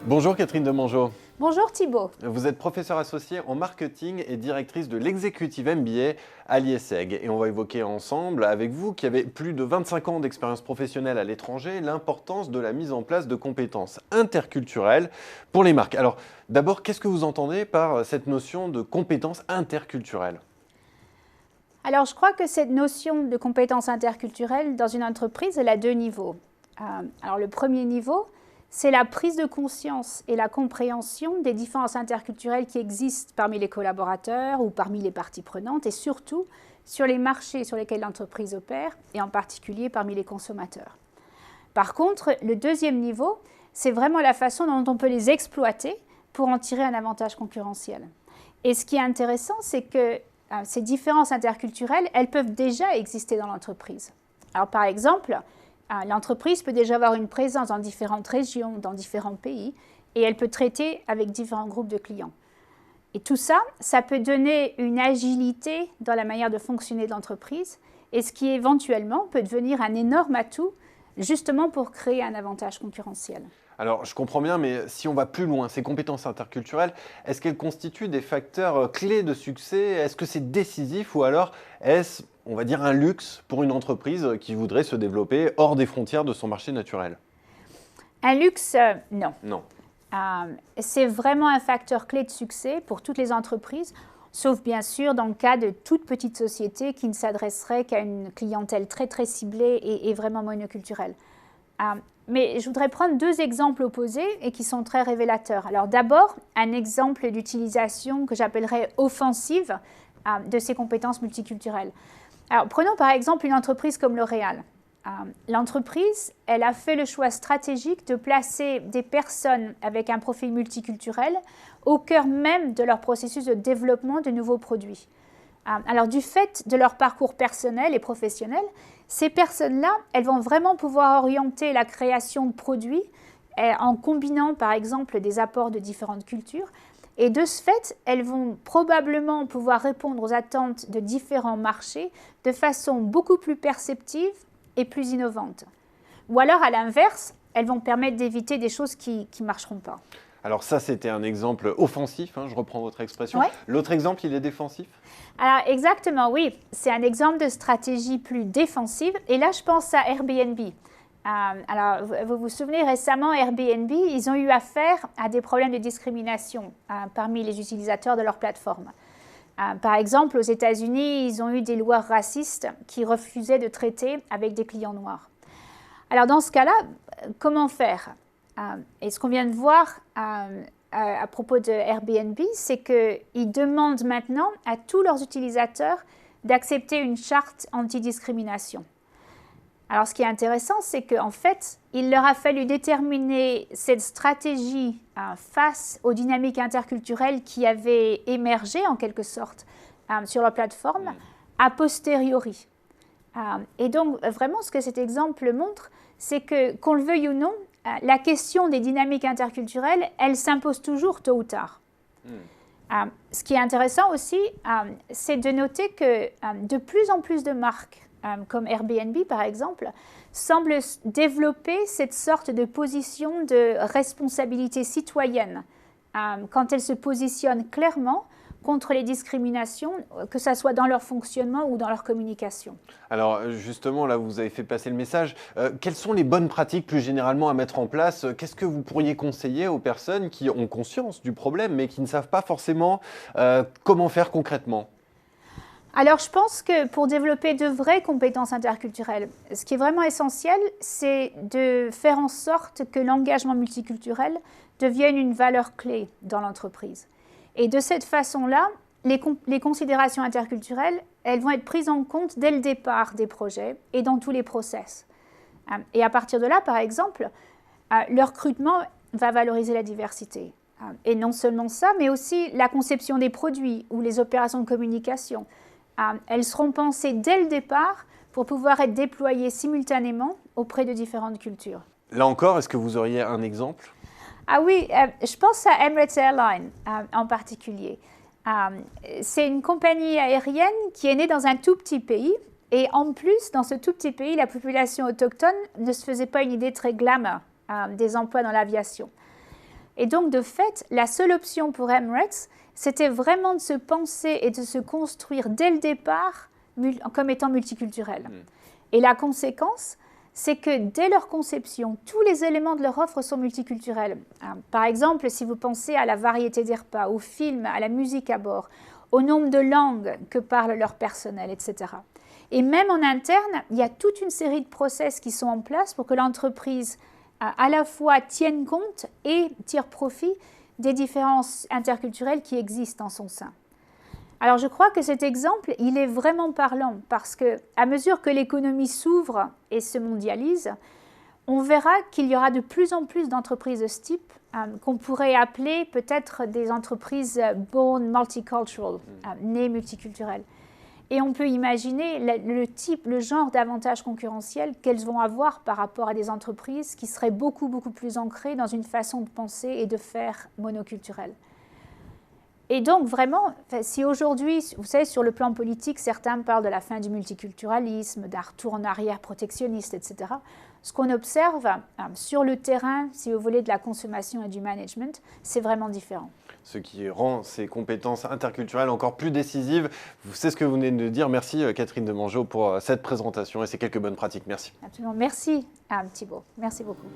Bonjour Catherine Demangeot. Bonjour Thibault. Vous êtes professeure associée en marketing et directrice de l'executive MBA à l'IESEG. Et on va évoquer ensemble, avec vous qui avez plus de 25 ans d'expérience professionnelle à l'étranger, l'importance de la mise en place de compétences interculturelles pour les marques. Alors d'abord, qu'est-ce que vous entendez par cette notion de compétences interculturelles ? Alors je crois que cette notion de compétences interculturelles dans une entreprise, elle a deux niveaux. Alors le premier niveau, c'est la prise de conscience et la compréhension des différences interculturelles qui existent parmi les collaborateurs ou parmi les parties prenantes et surtout sur les marchés sur lesquels l'entreprise opère et en particulier parmi les consommateurs. Par contre, le deuxième niveau, c'est vraiment la façon dont on peut les exploiter pour en tirer un avantage concurrentiel. Et ce qui est intéressant, c'est que ces différences interculturelles, elles peuvent déjà exister dans l'entreprise. Alors par exemple, l'entreprise peut déjà avoir une présence dans différentes régions, dans différents pays, et elle peut traiter avec différents groupes de clients. Et tout ça, ça peut donner une agilité dans la manière de fonctionner de l'entreprise, et ce qui éventuellement peut devenir un énorme atout, justement pour créer un avantage concurrentiel. Alors je comprends bien, mais si on va plus loin, ces compétences interculturelles, est-ce qu'elles constituent des facteurs clés de succès ? Est-ce que c'est décisif ou alors est-ce, on va dire, un luxe pour une entreprise qui voudrait se développer hors des frontières de son marché naturel ? Un luxe, non. Non. C'est vraiment un facteur clé de succès pour toutes les entreprises, sauf bien sûr dans le cas de toutes petites sociétés qui ne s'adresseraient qu'à une clientèle très très ciblée et vraiment monoculturelle. Mais je voudrais prendre deux exemples opposés et qui sont très révélateurs. Alors d'abord, un exemple d'utilisation que j'appellerais offensive de ces compétences multiculturelles. Alors prenons par exemple une entreprise comme L'Oréal. L'entreprise, elle a fait le choix stratégique de placer des personnes avec un profil multiculturel au cœur même de leur processus de développement de nouveaux produits. Alors du fait de leur parcours personnel et professionnel, ces personnes-là, elles vont vraiment pouvoir orienter la création de produits en combinant par exemple des apports de différentes cultures. Et de ce fait, elles vont probablement pouvoir répondre aux attentes de différents marchés de façon beaucoup plus perceptive et plus innovante. Ou alors, à l'inverse, elles vont permettre d'éviter des choses qui ne marcheront pas. Alors ça, c'était un exemple offensif, je reprends votre expression. Ouais. L'autre exemple, il est défensif ? Alors exactement, oui. C'est un exemple de stratégie plus défensive. Et là, je pense à Airbnb. Alors, vous vous souvenez, récemment, Airbnb, ils ont eu affaire à des problèmes de discrimination parmi les utilisateurs de leur plateforme. Par exemple, aux États-Unis, ils ont eu des lois racistes qui refusaient de traiter avec des clients noirs. Alors dans ce cas-là, comment faire ? Et ce qu'on vient de voir à propos de Airbnb, c'est qu'ils demandent maintenant à tous leurs utilisateurs d'accepter une charte antidiscrimination. Alors ce qui est intéressant, c'est qu'en fait, il leur a fallu déterminer cette stratégie face aux dynamiques interculturelles qui avaient émergé en quelque sorte sur leur plateforme a posteriori. Et donc vraiment ce que cet exemple montre, c'est que qu'on le veuille ou non, la question des dynamiques interculturelles, elle s'impose toujours tôt ou tard. Ce qui est intéressant aussi, c'est de noter que de plus en plus de marques, comme Airbnb par exemple, semblent développer cette sorte de position de responsabilité citoyenne quand elles se positionnent clairement contre les discriminations, que ce soit dans leur fonctionnement ou dans leur communication. Alors justement, là, vous avez fait passer le message. Quelles sont les bonnes pratiques plus généralement à mettre en place ? Qu'est-ce que vous pourriez conseiller aux personnes qui ont conscience du problème, mais qui ne savent pas forcément comment faire concrètement ? Alors, je pense que pour développer de vraies compétences interculturelles, ce qui est vraiment essentiel, c'est de faire en sorte que l'engagement multiculturel devienne une valeur clé dans l'entreprise. Et de cette façon-là, les considérations interculturelles, elles vont être prises en compte dès le départ des projets et dans tous les process. Et à partir de là, par exemple, le recrutement va valoriser la diversité. Et non seulement ça, mais aussi la conception des produits ou les opérations de communication. Elles seront pensées dès le départ pour pouvoir être déployées simultanément auprès de différentes cultures. Là encore, est-ce que vous auriez un exemple ? Ah oui, je pense à Emirates Airlines en particulier. C'est une compagnie aérienne qui est née dans un tout petit pays. Et en plus, dans ce tout petit pays, la population autochtone ne se faisait pas une idée très glam des emplois dans l'aviation. Et donc, de fait, la seule option pour Emirates, c'était vraiment de se penser et de se construire dès le départ comme étant multiculturel. Et la conséquence, c'est que dès leur conception, tous les éléments de leur offre sont multiculturels. Par exemple, si vous pensez à la variété des repas, aux films, à la musique à bord, au nombre de langues que parle leur personnel, etc. Et même en interne, il y a toute une série de process qui sont en place pour que l'entreprise à la fois tienne compte et tire profit des différences interculturelles qui existent en son sein. Alors je crois que cet exemple, il est vraiment parlant parce qu'à mesure que l'économie s'ouvre et se mondialise, on verra qu'il y aura de plus en plus d'entreprises de ce type qu'on pourrait appeler peut-être des entreprises born multicultural, nées multiculturelles. Et on peut imaginer le genre d'avantages concurrentiels qu'elles vont avoir par rapport à des entreprises qui seraient beaucoup plus ancrées dans une façon de penser et de faire monoculturelle. Et donc, vraiment, si aujourd'hui, vous savez, sur le plan politique, certains parlent de la fin du multiculturalisme, d'un retour en arrière protectionniste, etc., ce qu'on observe sur le terrain, si vous voulez, de la consommation et du management, c'est vraiment différent. Ce qui rend ces compétences interculturelles encore plus décisives. C'est ce que vous venez de dire. Merci Catherine Demangeot pour cette présentation et ces quelques bonnes pratiques. Merci. Absolument. Merci Thibault. Merci beaucoup.